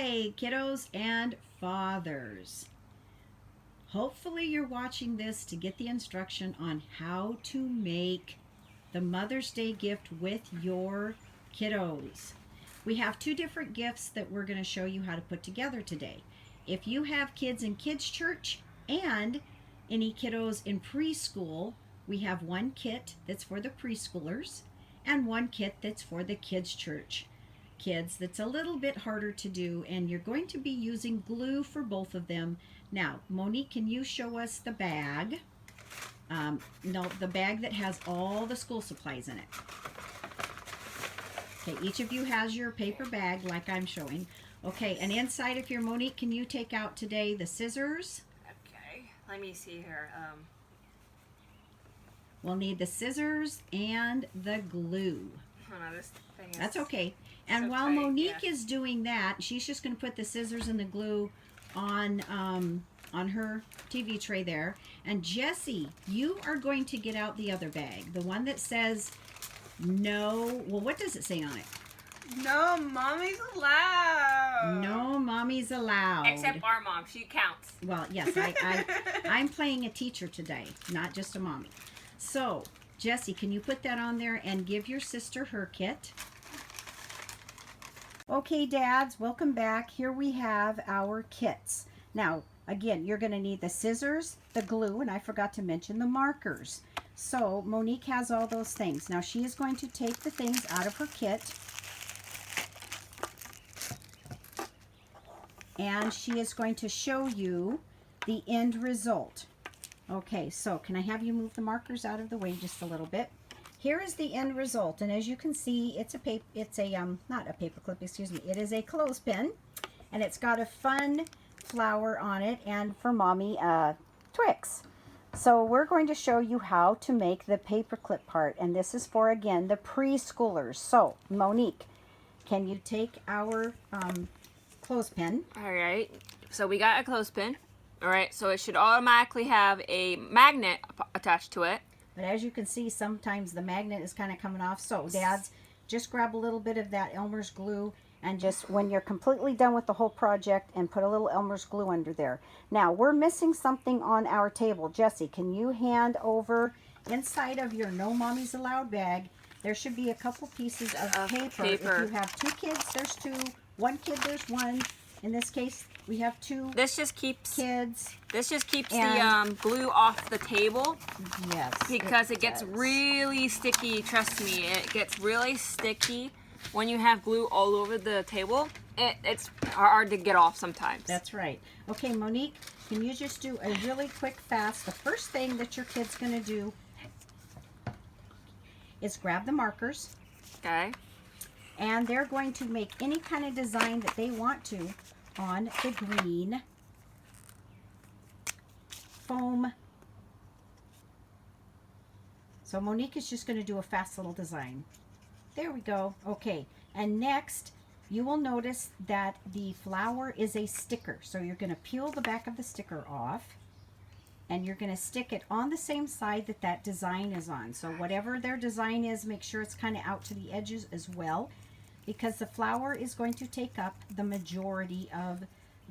Hi, kiddos and fathers. Hopefully you're watching this to get the instruction on how to make the Mother's Day gift with your kiddos. We have two different gifts that we're going to show you how to put together today. If you have kids in kids church and any kiddos in preschool, we have one kit that's for the preschoolers and one kit that's for the kids church kids that's a little bit harder to do, and you're going to be using glue for both of them. Now, Monique, can you show us the bag? No, the bag that has all the school supplies in it. Okay, each of you has your paper bag like I'm showing. Okay, and inside of here, Monique, can you take out today the scissors? Okay, let me see here. We'll need the scissors and the glue. Oh no, this thing is... That's okay. And so while tight, Monique yeah. is doing that, she's just going to put the scissors and the glue on her TV tray there. And Jessie, you are going to get out the other bag, the one that says no. Well, what does it say on it? No mommy's allowed. No mommy's allowed. Except our mom, she counts. Well, yes, I'm playing a teacher today, not just a mommy. So, Jessie, can you put that on there and give your sister her kit? Okay, dads, welcome back. Here we have our kits. Now, again, you're going to need the scissors, the glue, and I forgot to mention the markers. So, Monique has all those things. Now, she is going to take the things out of her kit, and she is going to show you the end result. Okay, so can I have you move the markers out of the way just a little bit? Here is the end result, and as you can see, it's not a paper clip, excuse me. It is a clothespin, and it's got a fun flower on it, and for mommy, Twix. So we're going to show you how to make the paper clip part, and this is for, again, the preschoolers. So, Monique, can you take our clothespin? All right, so we got a clothespin. All right, so it should automatically have a magnet attached to it. But as you can see, sometimes the magnet is kind of coming off. So, dads, just grab a little bit of that Elmer's glue, and just when you're completely done with the whole project, and put a little Elmer's glue under there. Now, we're missing something on our table. Jessie, can you hand over inside of your No Mommy's Allowed bag? There should be a couple pieces of paper. If you have two kids, there's two. One kid, there's one. In this case, we have two This just keeps kids. This just keeps the glue off the table. Yes. Because it gets really sticky. Trust me, it gets really sticky when you have glue all over the table. It's hard to get off sometimes. That's right. Okay, Monique, can you just do a really quick, fast? The first thing that your kid's going to do is grab the markers. Okay. And they're going to make any kind of design that they want to on the green foam. So Monique is just going to do a fast little design. There we go. Okay. And next, you will notice that the flower is a sticker. So you're going to peel the back of the sticker off, and you're going to stick it on the same side that that design is on. So whatever their design is, make sure it's kind of out to the edges as well, because the flower is going to take up the majority of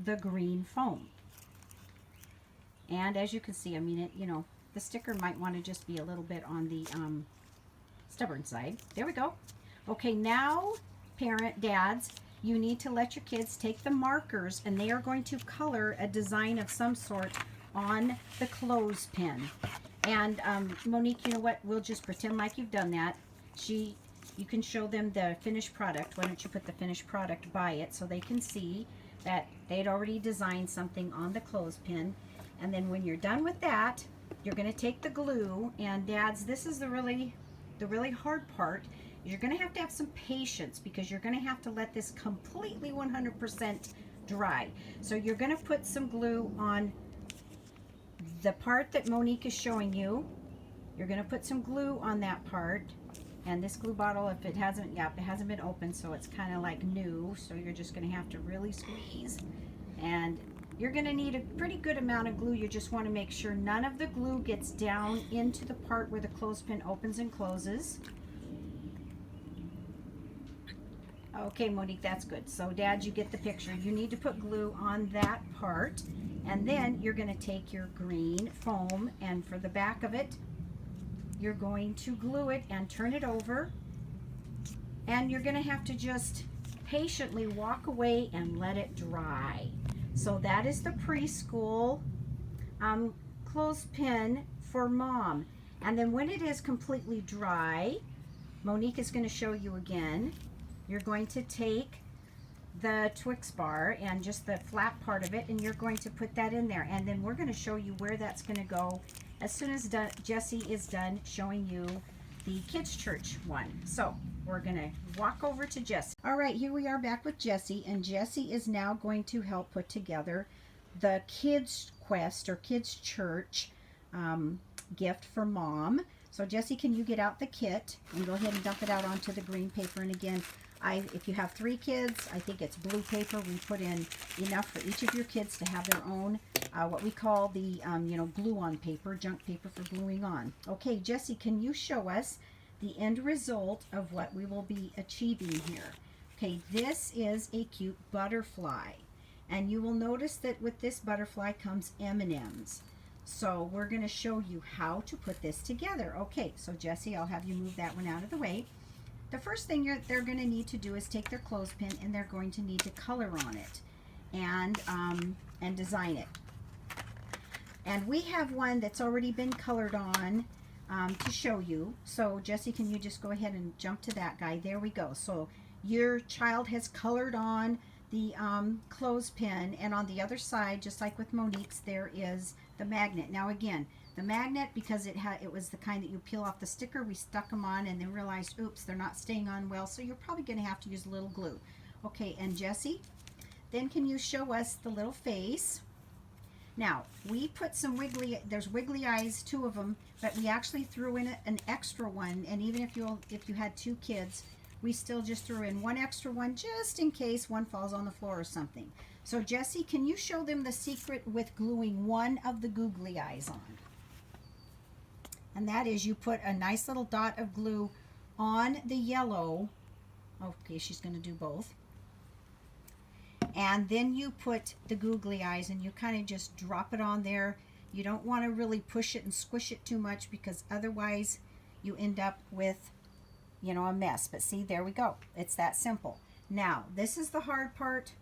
the green foam. And as you can see, I mean, the sticker might want to just be a little bit on the stubborn side. There we go. Okay, now, dads, you need to let your kids take the markers, and they are going to color a design of some sort on the clothespin. And Monique, you know what? We'll just pretend like you've done that. You can show them the finished product. Why don't you put the finished product by it so they can see that they'd already designed something on the clothespin. And then when you're done with that, you're going to take the glue, and dads, this is the really hard part. You're going to have some patience, because you're going to have to let this completely 100% dry. So you're going to put some glue on the part that Monique is showing you. You're going to put some glue on that part. And this glue bottle, if it hasn't been opened, so it's kind of like new. So you're just going to have to really squeeze. And you're going to need a pretty good amount of glue. You just want to make sure none of the glue gets down into the part where the clothespin opens and closes. Okay, Monique, that's good. So, Dad, you get the picture. You need to put glue on that part, and then you're going to take your green foam, and for the back of it, you're going to glue it and turn it over, and you're going to have to just patiently walk away and let it dry. So that is the preschool clothespin for Mom. And then when it is completely dry, Monique is going to show you again. You're going to take the Twix bar and just the flat part of it, and you're going to put that in there. And then we're going to show you where that's going to go as soon as Jessie is done showing you the Kids Church one. So we're going to walk over to Jessie. All right, here we are back with Jessie, and Jessie is now going to help put together the KidzQuest or Kids Church gift for Mom. So Jessie, can you get out the kit and go ahead and dump it out onto the green paper? And again, if you have 3 kids, I think it's blue paper. We put in enough for each of your kids to have their own, what we call the, glue-on paper, junk paper for gluing on. Okay, Jessie, can you show us the end result of what we will be achieving here? Okay, this is a cute butterfly. And you will notice that with this butterfly comes M&Ms. So we're going to show you how to put this together. Okay, so Jessie, I'll have you move that one out of the way. The first thing they're going to need to do is take their clothespin, and they're going to need to color on it and design it. And we have one that's already been colored on to show you. So Jessie, can you just go ahead and jump to that guy? There we go. So your child has colored on the clothespin, and on the other side, just like with Monique's, there is the magnet. Now again, the magnet, because it was the kind that you peel off the sticker, we stuck them on and then realized, oops, they're not staying on well, so you're probably going to have to use a little glue. Okay, and Jessie, then can you show us the little face? Now, we put some there's wiggly eyes, 2 of them, but we actually threw in an extra one, and even if you had 2 kids, we still just threw in 1 extra one just in case one falls on the floor or something. So Jessie, can you show them the secret with gluing one of the googly eyes on? And that is, you put a nice little dot of glue on the yellow. Okay, she's going to do both. And then you put the googly eyes, and you kind of just drop it on there. You don't want to really push it and squish it too much, because otherwise you end up with, a mess. But see, there we go. It's that simple. Now, this is the hard part.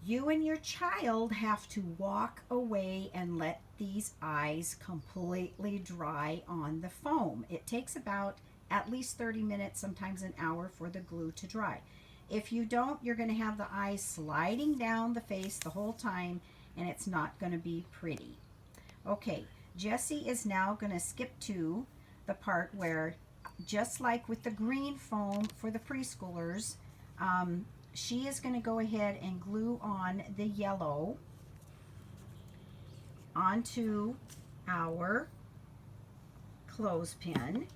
You and your child have to walk away and let these eyes completely dry on the foam. It takes about at least 30 minutes, sometimes an hour, for the glue to dry. If you don't, you're going to have the eyes sliding down the face the whole time, and it's not going to be pretty. Okay, Jessie is now going to skip to the part where, just like with the green foam for the preschoolers, she is going to go ahead and glue on the yellow onto our clothespin.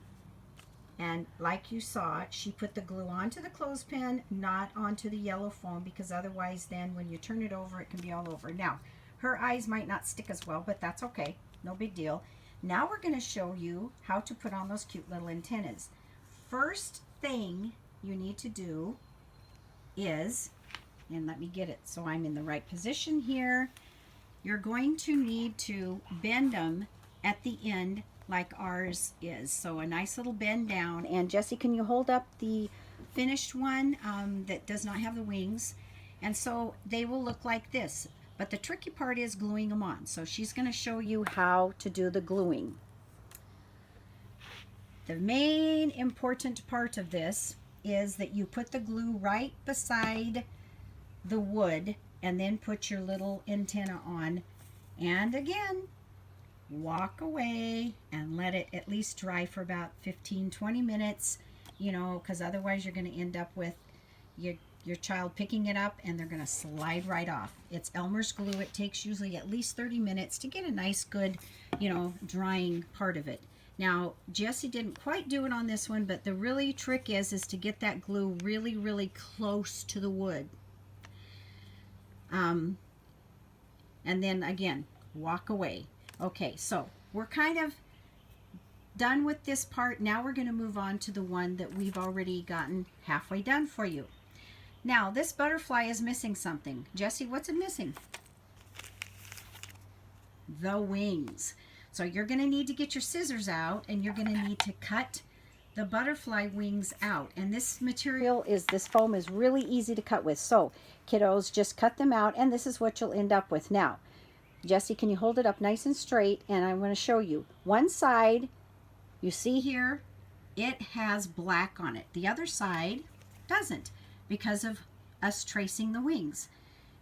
And like you saw, she put the glue onto the clothespin, not onto the yellow foam, because otherwise then when you turn it over, it can be all over. Now, her eyes might not stick as well, but that's okay. No big deal. Now we're going to show you how to put on those cute little antennas. First thing you need to do is, and let me get it so I'm in the right position here, you're going to need to bend them at the end like ours is. So a nice little bend down. And Jessie, can you hold up the finished one that does not have the wings? And so they will look like this. But the tricky part is gluing them on. So she's going to show you how to do the gluing. The main important part of this is that you put the glue right beside the wood and then put your little antenna on. And again, walk away and let it at least dry for about 15-20 minutes, because otherwise you're going to end up with your child picking it up and they're going to slide right off. It's Elmer's glue. It takes usually at least 30 minutes to get a nice good, drying part of it. Now, Jessie didn't quite do it on this one, but the really trick is to get that glue really, really close to the wood. And then again, walk away. Okay, so we're kind of done with this part. Now we're going to move on to the one that we've already gotten halfway done for you. Now this butterfly is missing something. Jessie, what's it missing? The wings. So you're going to need to get your scissors out, and you're going to need to cut the butterfly wings out. And this material is, this foam is really easy to cut with. So kiddos, just cut them out, and this is what you'll end up with. Now Jessie, can you hold it up nice and straight? And I'm going to show you. One side, you see here, it has black on it. The other side doesn't, because of us tracing the wings.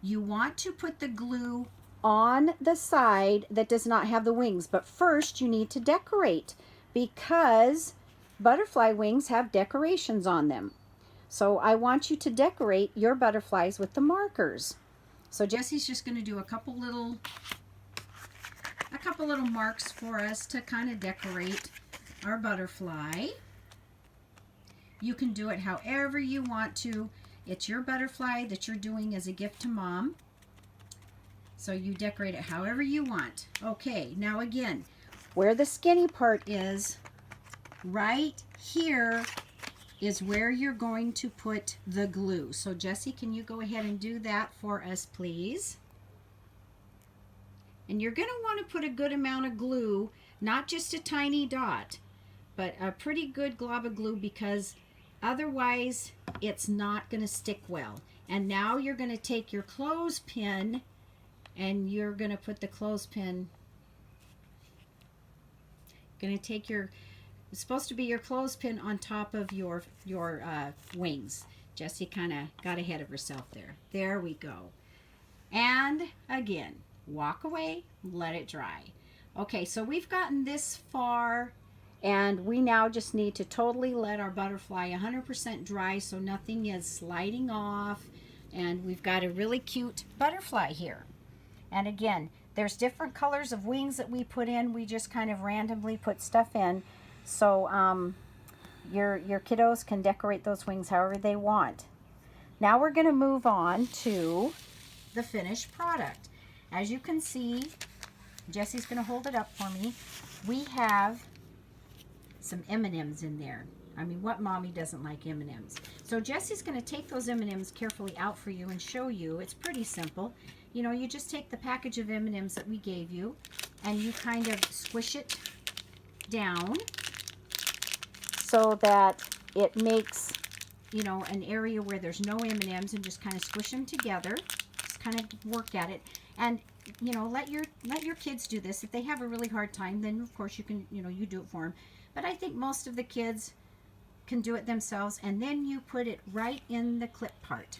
You want to put the glue on the side that does not have the wings, but first you need to decorate, because butterfly wings have decorations on them. So I want you to decorate your butterflies with the markers. So Jessie's just going to do a couple little marks for us to kind of decorate our butterfly. You can do it however you want to. It's your butterfly that you're doing as a gift to mom. So you decorate it however you want. Okay, now again, where the skinny part is, right here is where you're going to put the glue. So Jessie, can you go ahead and do that for us, please? And you're going to want to put a good amount of glue, not just a tiny dot, but a pretty good glob of glue, because otherwise it's not going to stick well. And now you're going to take your clothespin, and you're going to put the clothespin, going to take your, it's supposed to be your clothespin on top of your wings. Jessie kind of got ahead of herself there. There we go. And again, walk away, let it dry. Okay, so we've gotten this far, and we now just need to totally let our butterfly 100% dry so nothing is sliding off, and we've got a really cute butterfly here. And again, there's different colors of wings that we put in. We just kind of randomly put stuff in. So your kiddos can decorate those wings however they want. Now we're going to move on to the finished product. As you can see, Jessie's going to hold it up for me. We have some M&Ms in there. I mean, what mommy doesn't like M&Ms? So Jessie's going to take those M&Ms carefully out for you and show you. It's pretty simple. You know, you just take the package of M&Ms that we gave you, and you kind of squish it down so that it makes, you know, an area where there's no M&Ms, and just kind of squish them together. Just kind of work at it. And, you know, let your kids do this. If they have a really hard time, then of course you can, you know, you do it for them. But I think most of the kids can do it themselves. And then you put it right in the clip part.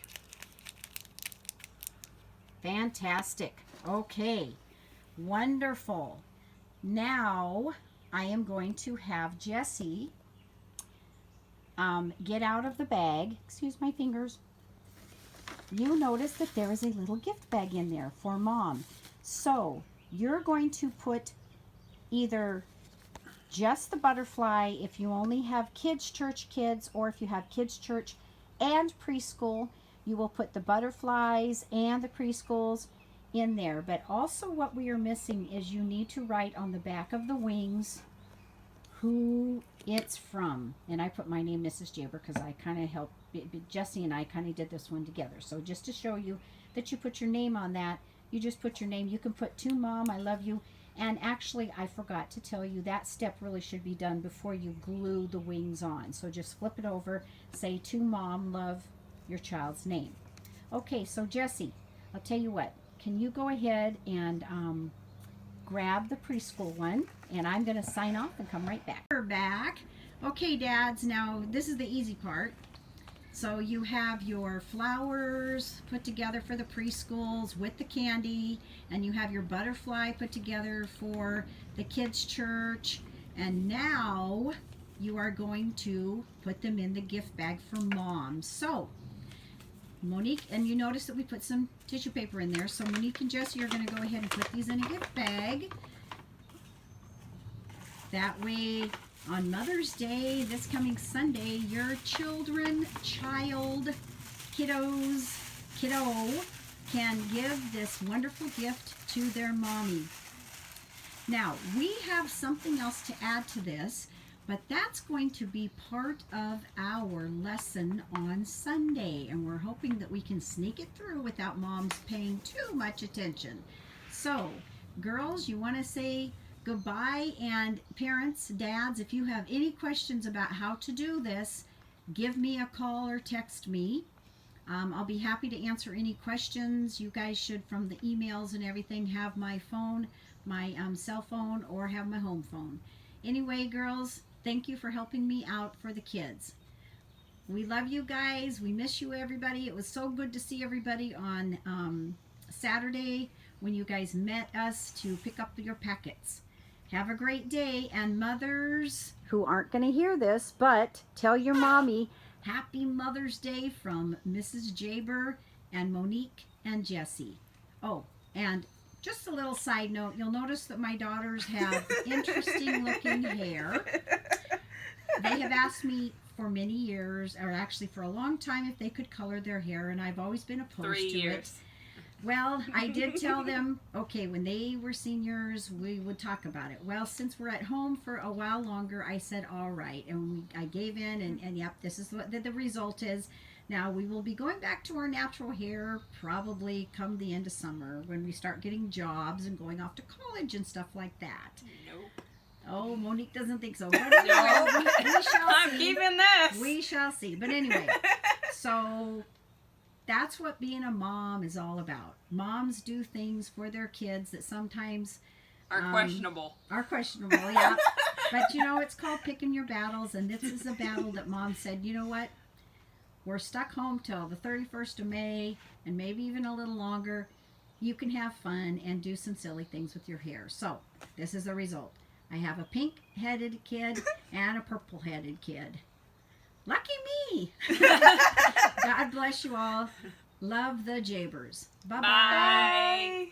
Fantastic. Okay. Wonderful. Now I am going to have Jessie get out of the bag. Excuse my fingers. You notice that there is a little gift bag in there for mom. So you're going to put either just the butterfly if you only have Kids Church kids, or if you have Kids Church and preschool, you will put the butterflies and the preschools in there. But also what we are missing is you need to write on the back of the wings who it's from. And I put my name, Mrs. Jaber, because I kind of helped, Jessie and I kind of did this one together. So just to show you that you put your name on that, you just put your name. You can put to Mom, I love you. And actually, I forgot to tell you, that step really should be done before you glue the wings on. So just flip it over, say to Mom, love your child's name. Okay, so Jessie, I'll tell you what, can you go ahead and grab the preschool one, and I'm going to sign off and come right back. We're back. Okay, dads, now this is the easy part. So you have your flowers put together for the preschools with the candy, and you have your butterfly put together for the Kids Church, and now you are going to put them in the gift bag for mom. So Monique, and you notice that we put some tissue paper in there, so Monique and Jessie are going to go ahead and put these in a gift bag. That way, on Mother's Day, this coming Sunday, your kiddo can give this wonderful gift to their mommy. Now, we have something else to add to this, but that's going to be part of our lesson on Sunday, and we're hoping that we can sneak it through without moms paying too much attention. So, girls, you want to say goodbye, and parents, dads, if you have any questions about how to do this, give me a call or text me. I'll be happy to answer any questions. You guys should, from the emails and everything, have my phone, my cell phone, or have my home phone. Anyway, girls, thank you for helping me out for the kids. We love you guys. We miss you, everybody. It was so good to see everybody on Saturday when you guys met us to pick up your packets. Have a great day, and mothers who aren't going to hear this, but tell your mommy Happy Mother's Day from Mrs. Jaber and Monique and Jessie. Oh, and just a little side note, you'll notice that my daughters have interesting looking hair. They have asked me for many years, or actually for a long time, if they could color their hair, and I've always been opposed 3 to years. it. Well, I did tell them, okay, when they were seniors, we would talk about it. Well, since we're at home for a while longer, I said, all right. And I gave in, and yep, this is what the result is. Now, we will be going back to our natural hair probably come the end of summer when we start getting jobs and going off to college and stuff like that. Nope. Oh, Monique doesn't think so. But anyway, we shall I'm see. keeping this. We shall see. But anyway, so that's what being a mom is all about. Moms do things for their kids that sometimes Are questionable. Are questionable, yeah. But you know, it's called picking your battles, and this is a battle that Mom said, you know what? We're stuck home till the 31st of May, and maybe even a little longer. You can have fun and do some silly things with your hair. So, this is the result. I have a pink-headed kid and a purple-headed kid. Lucky me! God bless you all. Love the Jabers. Bye-bye. Bye.